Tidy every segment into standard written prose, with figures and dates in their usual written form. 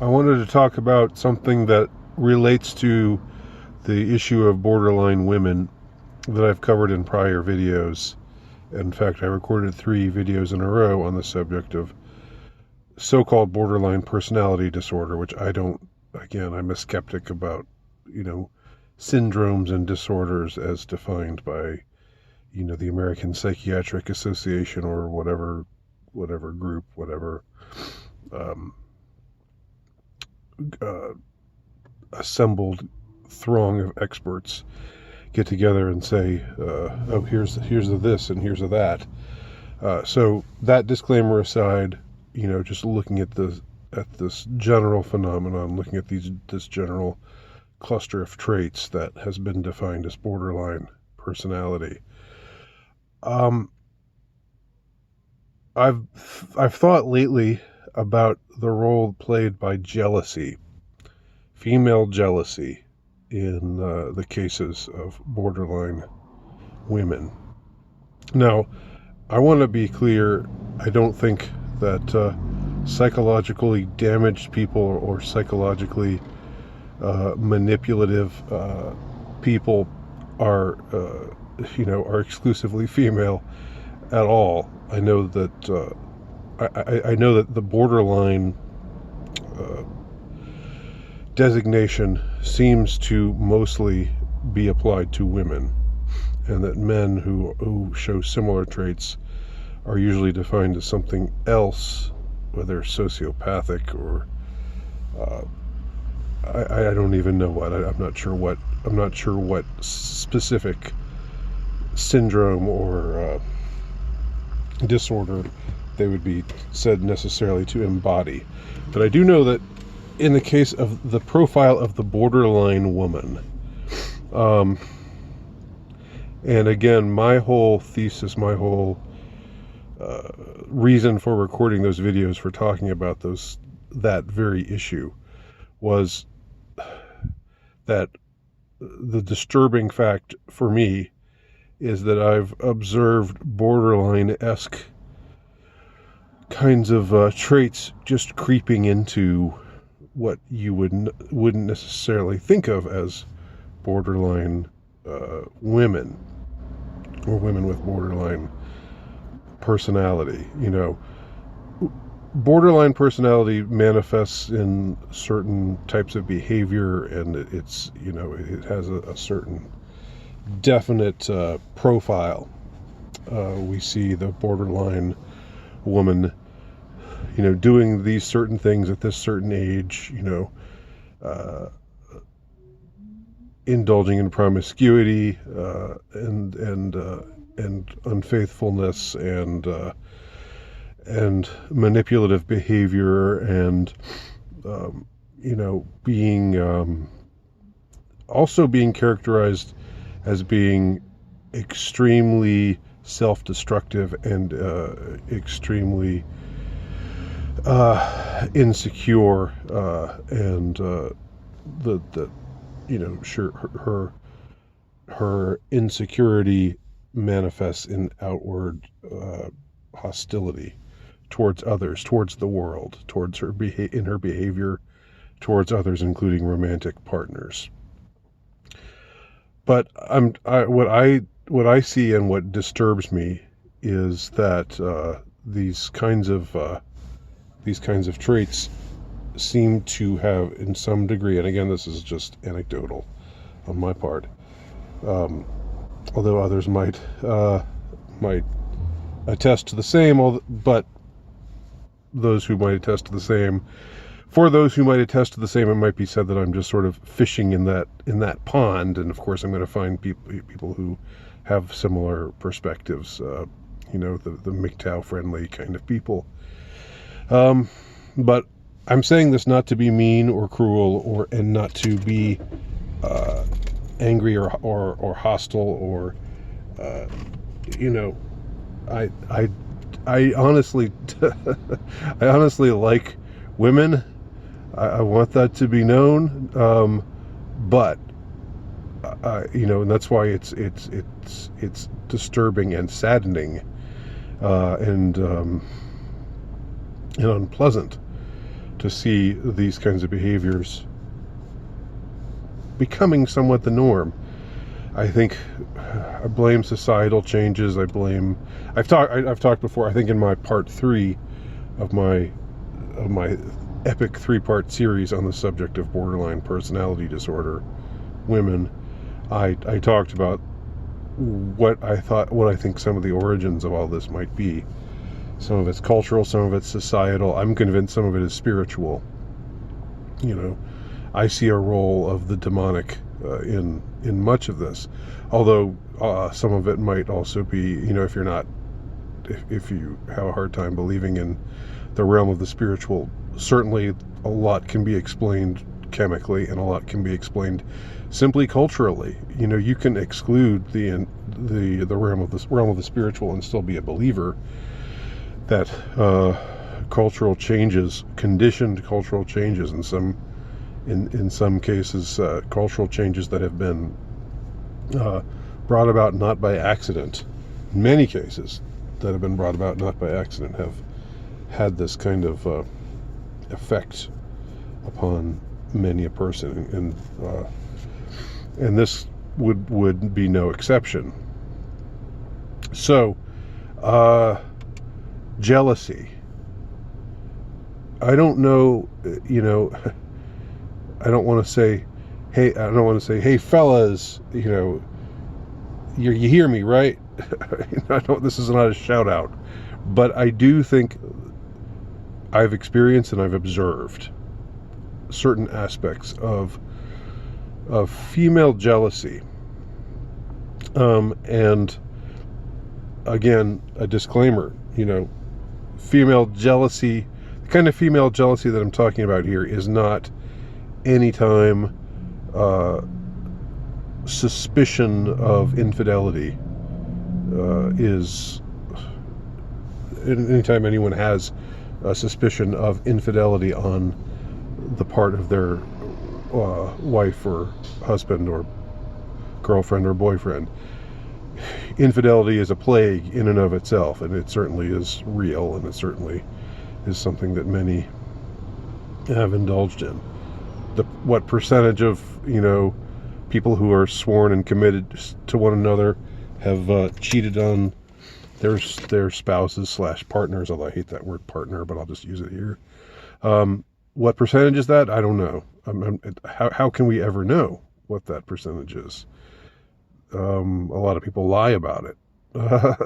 I wanted to talk about something that relates to the issue of borderline women that I've covered in prior videos. In fact, I recorded 3 videos in a row on the subject of so-called borderline personality disorder, which I'm a skeptic about, syndromes and disorders as defined by, the American Psychiatric Association or whatever group, um, uh, assembled throng of experts get together and say, "Oh, here's a this and here's a that." So that disclaimer aside, just looking at this general phenomenon, looking at this general cluster of traits that has been defined as borderline personality. Um, I've thought lately about the role played by jealousy, female jealousy, in the cases of borderline women. Now, I want to be clear. I don't think that psychologically damaged people or psychologically manipulative people are exclusively female at all. I know that I know that the borderline uh, designation seems to mostly be applied to women, and that men who show similar traits are usually defined as something else, whether sociopathic or uh, I don't even know what. I'm not sure what. I'm not sure what specific syndrome or disorder they would be said necessarily to embody. But I do know that in the case of the profile of the borderline woman, um, and again, my whole thesis, my whole reason for recording those videos, for talking about that very issue, was that the disturbing fact for me is that I've observed borderline-esque kinds of traits just creeping into what you wouldn't necessarily think of as borderline women, or women with borderline personality. Borderline personality manifests in certain types of behavior, and it has a certain definite profile. We see the borderline woman, doing these certain things at this certain age, uh, indulging in promiscuity, and unfaithfulness, and manipulative behavior, and being also being characterized as being extremely self-destructive and extremely insecure, and sure, her insecurity manifests in outward hostility towards others, towards the world, towards in her behavior towards others, including romantic partners. But what I see and what disturbs me is that these kinds of traits seem to have, in some degree, and again, this is just anecdotal on my part, although others might attest to the same. But those who might attest to the same, for those who might attest to the same, it might be said that I'm just sort of fishing in that pond, and of course I'm going to find people who have similar perspectives. The MGTOW friendly kind of people. But I'm saying this not to be mean or cruel, and not to be angry or hostile, or I honestly I honestly like women. I want that to be known, but and that's why it's disturbing and saddening, and unpleasant to see these kinds of behaviors becoming somewhat the norm. I think I blame societal changes. I've talked before, I think in my part 3 of my epic 3-part series on the subject of borderline personality disorder women, I talked about what I think some of the origins of all this might be. Some of it's cultural, some of it's societal. I'm convinced some of it is spiritual. I see a role of the demonic in much of this, although some of it might also be, if you have a hard time believing in the realm of the spiritual, certainly a lot can be explained chemically, and a lot can be explained simply culturally. You can exclude the realm of the spiritual and still be a believer. That cultural changes, conditioned cultural changes, in some cases, cultural changes that have been brought about not by accident. In many cases that have been brought about not by accident have had this kind of effect upon many a person, and this would be no exception. So, jealousy. I don't know, I don't want to say, hey fellas, you hear me, right? This is not a shout out, but I do think I've experienced and I've observed certain aspects of female jealousy. And again, a disclaimer, female jealousy, the kind of female jealousy that I'm talking about here is not anytime suspicion of infidelity. Anytime anyone has a suspicion of infidelity on the part of their wife or husband or girlfriend or boyfriend. Infidelity is a plague in and of itself, and it certainly is real, and it certainly is something that many have indulged in. What percentage of people who are sworn and committed to one another have cheated on their spouses / partners, although I hate that word partner, but I'll just use it here. What percentage is that? I don't know. How can we ever know what that percentage is? A lot of people lie about it.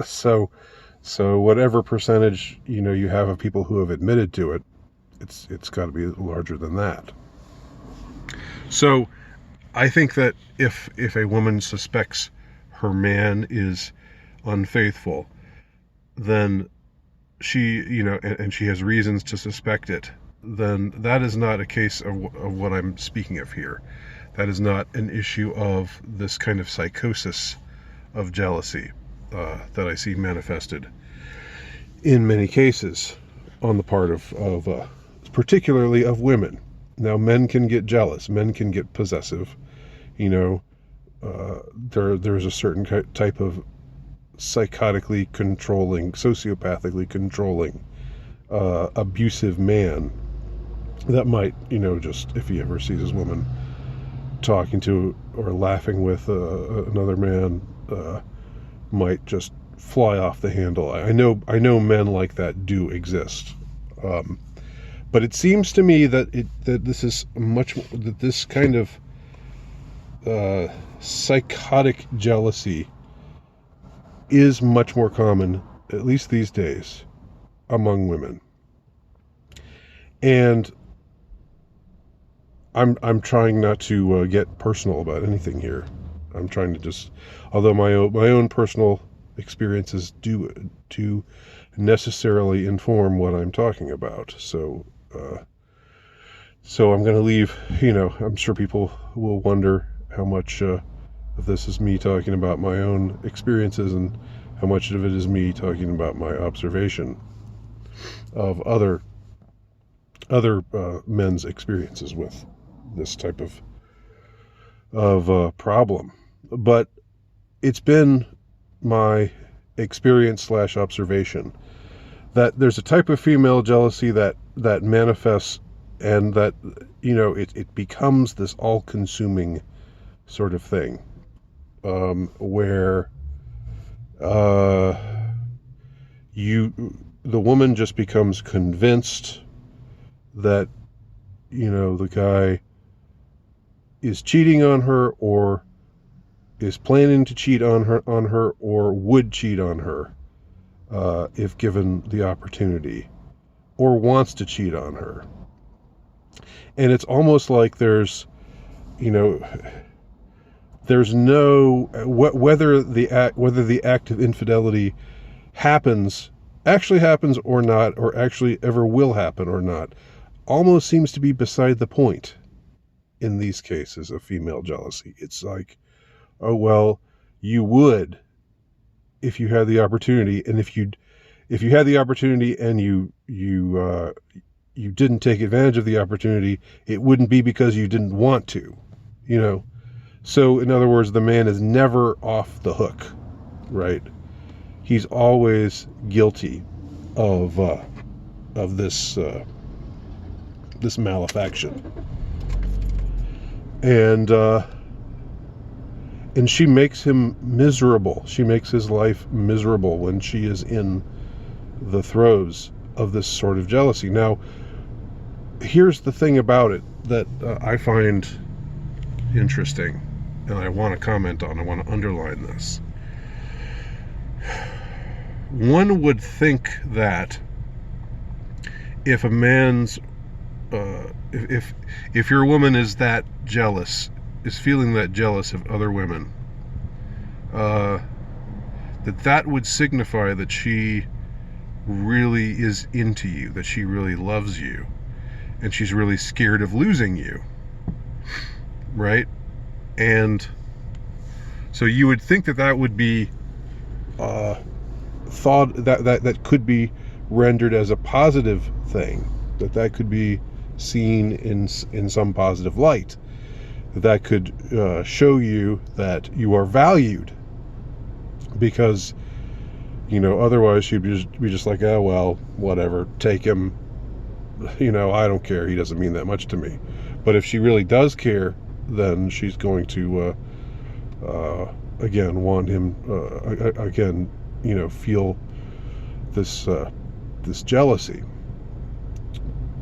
So whatever percentage you have of people who have admitted to it, it's got to be larger than that. So I think that if a woman suspects her man is unfaithful, then she, and she has reasons to suspect it, then that is not a case of what I'm speaking of here. That is not an issue of this kind of psychosis of jealousy that I see manifested in many cases on the part of particularly of women. Now, men can get jealous. Men can get possessive. There's a certain type of psychotically controlling, sociopathically controlling, abusive man that might, just if he ever sees his woman talking to or laughing with another man, might just fly off the handle. I know men like that do exist, but it seems to me that this kind of psychotic jealousy is much more common, at least these days, among women. And I'm trying not to get personal about anything here. I'm trying to just, although my own personal experiences do necessarily inform what I'm talking about. So I'm going to leave, I'm sure people will wonder how much of this is me talking about my own experiences and how much of it is me talking about my observation of other men's experiences with this type of problem. But it's been my experience / observation that there's a type of female jealousy that manifests and that, it becomes this all-consuming sort of thing, where uh, the woman just becomes convinced that, the guy is cheating on her, or is planning to cheat on her, or would cheat on her, if given the opportunity, or wants to cheat on her. And it's almost like there's no, whether the act of infidelity actually happens or not, or actually ever will happen or not, almost seems to be beside the point in these cases of female jealousy. It's like, oh, well, you would if you had the opportunity, and if you had the opportunity and you didn't take advantage of the opportunity, it wouldn't be because you didn't want to, So in other words, the man is never off the hook, right? He's always guilty of this malefaction, and she makes him miserable. She makes his life miserable when she is in the throes of this sort of jealousy. Now, here's the thing about it that I find interesting, and I want to comment on. I want to underline this. One would think that if a man's if your woman is that jealous, is feeling that jealous of other women, that would signify that she really is into you, that she really loves you, and she's really scared of losing you, right? And so you would think that would be thought that could be rendered as a positive thing, that could be seen in some positive light, that could show you that you are valued, because otherwise she'd be just like, oh, well, whatever, take him, I don't care, he doesn't mean that much to me. But if she really does care, then she's going to again want him, again, feel this jealousy.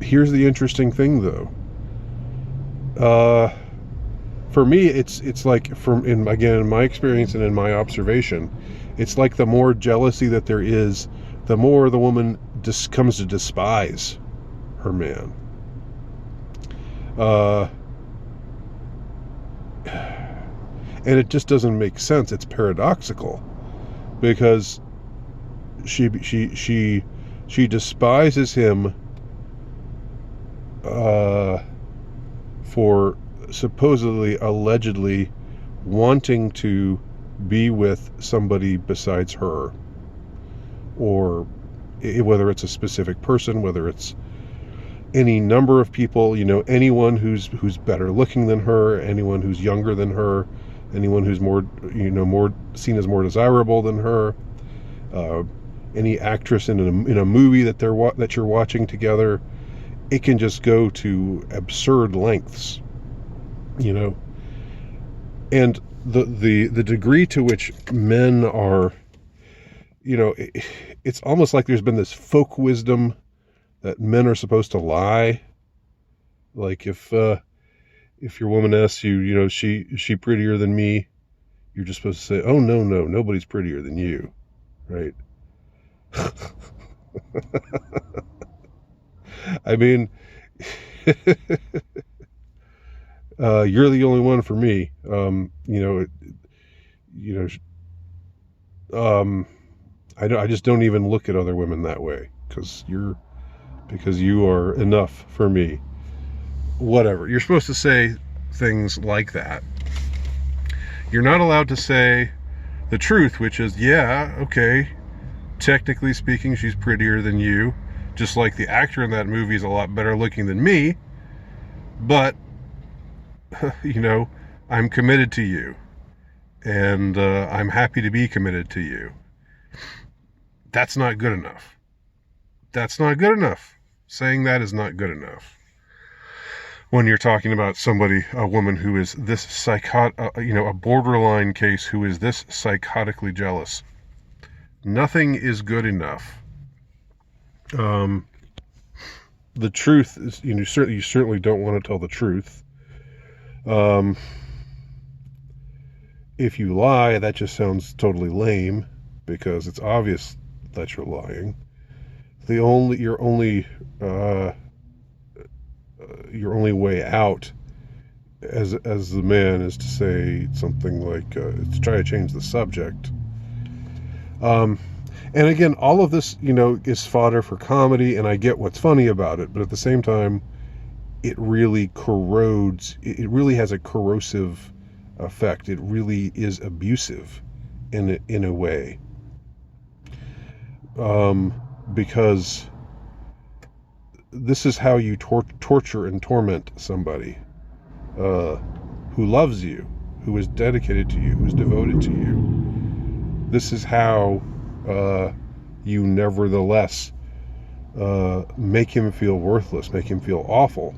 Here's the interesting thing, though. For me, it's like, in my experience and in my observation, it's like the more jealousy that there is, the more the woman comes to despise her man. And it just doesn't make sense. It's paradoxical, because she despises him for supposedly, allegedly wanting to be with somebody besides her, or whether it's a specific person, whether it's any number of people, anyone who's better looking than her, anyone who's younger than her, anyone who's more seen as more desirable than her, any actress in a movie that you're watching together. It can just go to absurd lengths, and the degree to which men are, it's almost like there's been this folk wisdom that men are supposed to lie. Like if your woman asks you, is she prettier than me? You're just supposed to say, oh, no, nobody's prettier than you, right? I mean, you're the only one for me. I just don't even look at other women that way, because you are enough for me. Whatever. You're supposed to say things like that. You're not allowed to say the truth, which is, yeah, okay, technically speaking, she's prettier than you, just like the actor in that movie is a lot better looking than me, but I'm committed to you, and I'm happy to be committed to you. That's not good enough. Saying that is not good enough. when you're talking about somebody, a woman who is this a borderline case who is this psychotically jealous. Nothing is good enough. The truth is, you certainly don't want to tell the truth. If you lie, that just sounds totally lame, because it's obvious that you're lying. Your only way out as the man is to say something like, to try to change the subject. And again, all of this, is fodder for comedy, and I get what's funny about it, but at the same time, it really corrodes. It really has a corrosive effect. It really is abusive in a way. Because this is how you torture and torment somebody who loves you, who is dedicated to you, who's devoted to you. This is how you nevertheless make him feel worthless, make him feel awful.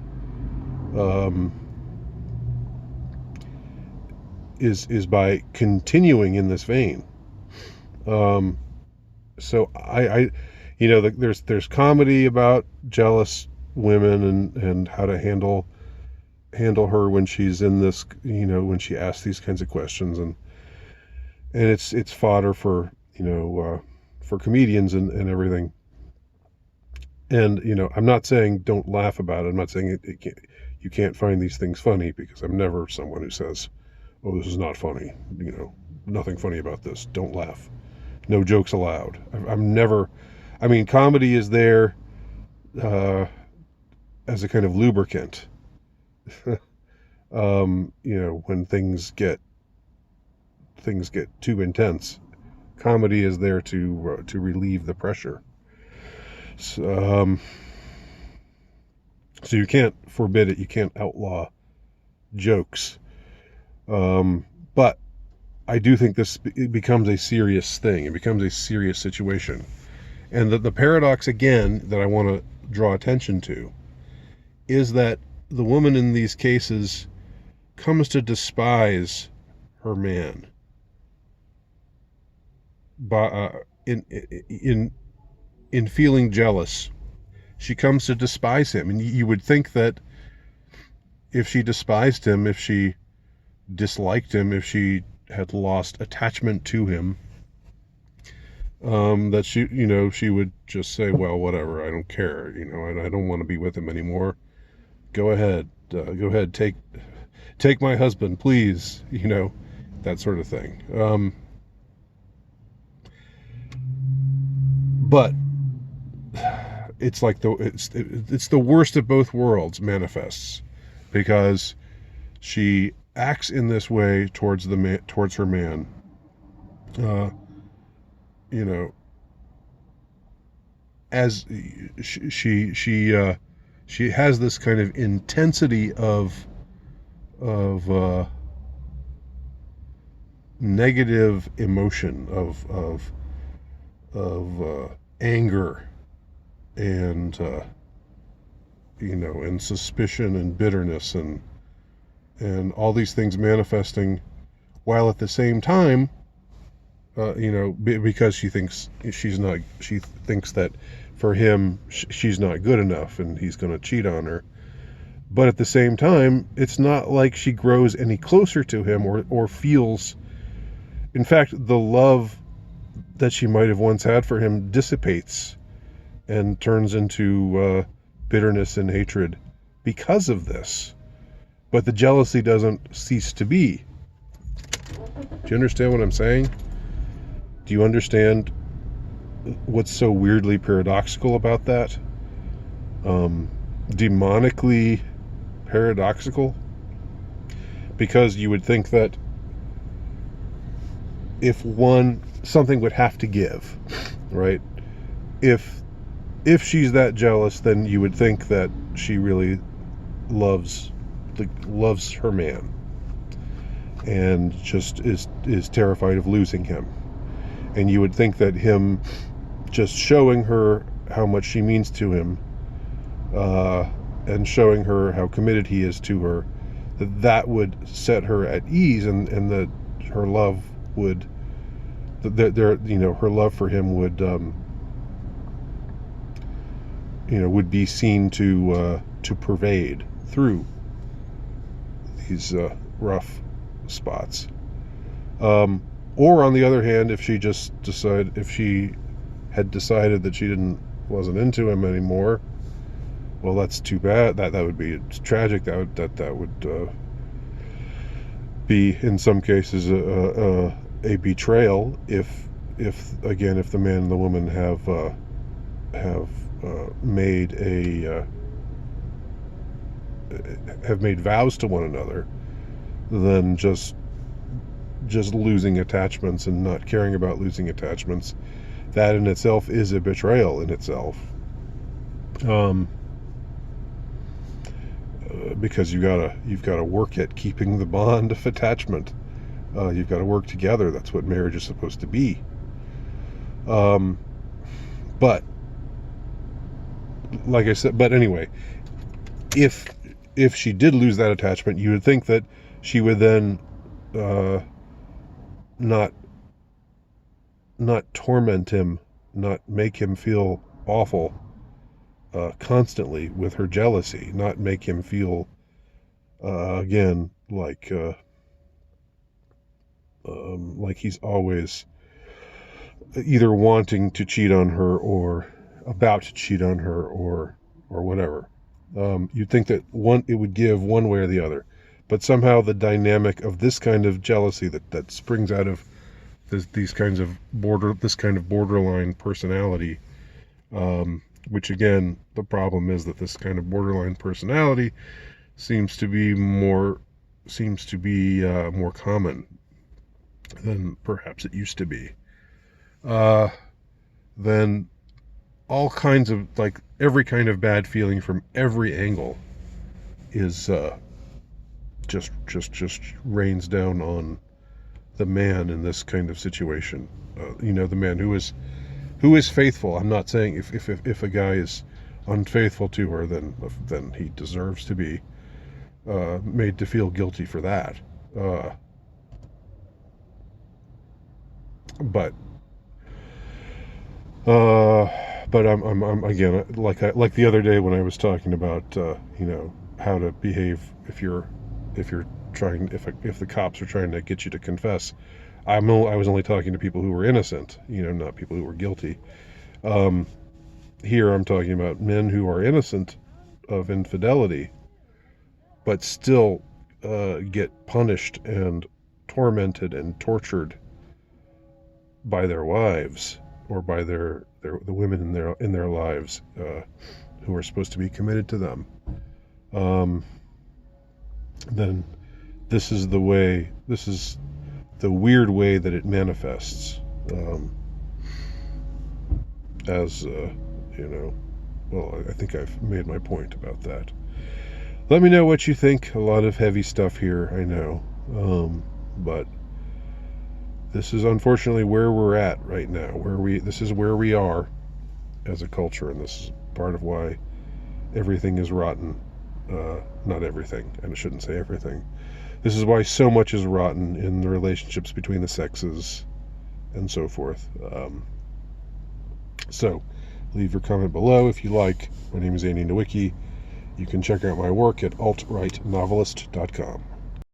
Is by continuing in this vein. So there's comedy about jealous women and how to handle her when she's in this, when she asks these kinds of questions, and it's fodder for for comedians and everything. And I'm not saying don't laugh about it. I'm not saying you can't find these things funny, because I'm never someone who says, "Oh, this is not funny. Nothing funny about this. Don't laugh. No jokes allowed." I'm never. I mean, comedy is there as a kind of lubricant. When things get too intense, comedy is there to relieve the pressure. So you can't forbid it. You can't outlaw jokes. But I do think it becomes a serious thing. It becomes a serious situation. And the paradox, again, that I want to draw attention to is that the woman in these cases comes to despise her man in feeling jealous. She comes to despise him. And you would think that if she despised him, if she disliked him, if she had lost attachment to him, that she would just say, well, whatever, I don't care, I don't want to be with him anymore. Go ahead, take my husband, please, that sort of thing. But it's like it's the worst of both worlds manifests, because she acts in this way towards her man, as she has this kind of intensity of negative emotion, of anger and and suspicion and bitterness and all these things manifesting, while at the same time, because she thinks that for him she's not good enough and he's going to cheat on her. But at the same time, it's not like she grows any closer to him or feels. In fact, the love that she might have once had for him dissipates and turns into bitterness and hatred because of this. But the jealousy doesn't cease to be. Do you understand what I'm saying? Do you understand what's so weirdly paradoxical about that? Demonically paradoxical? Because you would think that if something would have to give, right? If she's that jealous, then you would think that she really loves her man and just is terrified of losing him. And you would think that him just showing her how much she means to him and showing her how committed he is to her, that would set her at ease, and that her love would, her love for him would, would be seen to pervade through these rough spots. Or on the other hand, if she had decided that she wasn't into him anymore, well, that's too bad. That would be tragic. That would be, in some cases, a betrayal. If the man and the woman have made vows to one another, then just losing attachments and not caring about losing attachments, that in itself is a betrayal in itself. Because you've got to work at keeping the bond of attachment. You've got to work together. That's what marriage is supposed to be. But like I said, but anyway, if she did lose that attachment, you would think that she would then not torment him, not make him feel awful constantly with her jealousy, not make him feel again like he's always either wanting to cheat on her or about to cheat on her or whatever. You'd think that it would give one way or the other, but somehow the dynamic of this kind of jealousy that springs out of this kind of borderline personality, which again, the problem is that this kind of borderline personality seems to be more common than perhaps it used to be. Then all kinds of, every kind of bad feeling from every angle is just rains down on the man in this kind of situation. The man who is faithful. I'm not saying if a guy is unfaithful to her, then he deserves to be made to feel guilty for that. But I'm again, like the other day when I was talking about how to behave if the cops are trying to get you to confess. I was only talking to people who were innocent, not people who were guilty. Here I'm talking about men who are innocent of infidelity, but still get punished and tormented and tortured by their wives or by the women in their lives who are supposed to be committed to them. Then this is the weird way that it manifests, well, I think I've made my point about that. Let me know what you think. A lot of heavy stuff here, I know, but this is unfortunately where we're at right now, this is where we are as a culture, and this is part of why everything is rotten. Not everything, and I shouldn't say everything. This is why so much is rotten in the relationships between the sexes and so forth. So leave your comment below if you like. My name is Andy Nowicki. You can check out my work at altrightnovelist.com.